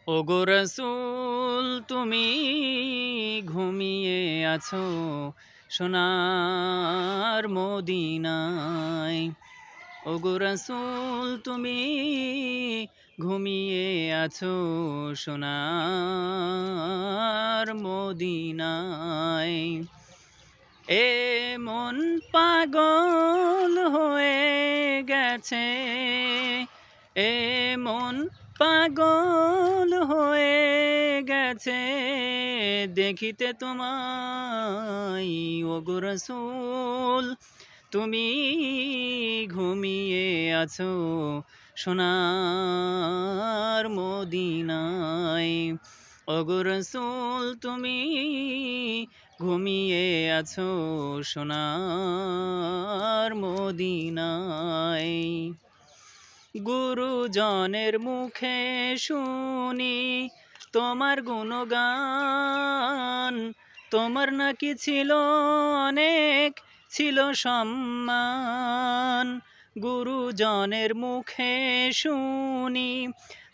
ওগো রাসূল তুমি ঘুমিয়ে আছো সোনার মদিনায়। ওগো রাসূল তুমি ঘুমিয়ে আছো সোনার মদিনায়। এ মন পাগল হয়ে গেছে, এ মন পাগল হয়ে গেছে দেখিতে তোমায়। ওগো রাসূল তুমি ঘুমিয়ে আছো সোনার মদিনায়। ওগো রাসূল তুমি ঘুমিয়ে আছো সোনার মদিনায়। গুরুজনের মুখে শুনি তোমার গুণগান, তোমার নাকি ছিল অনেক ছিল সম্মান। গুরুজনের মুখে শুনি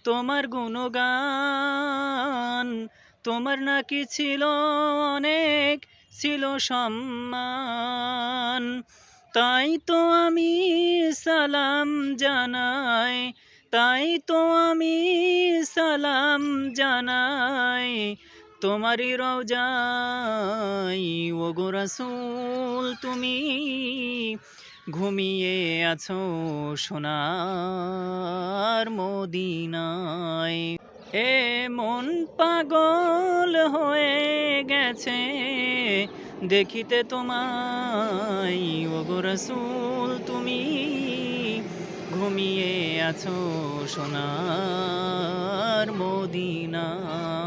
তোমার গুণগান, তোমার নাকি ছিল অনেক ছিল সম্মান। তাই তো আমি সালাম জানাই, তাই তো আমি সালাম জানাই তোমারই রওজায়। ওগো রাসূল তুমি ঘুমিয়ে আছো সোনার মদিনায়। এ মন পাগল হয়ে গেছে দেখিতে তোমায়। ওগো রাসূল তুমি ঘুমিয়ে আছো সোনার মদিনায়।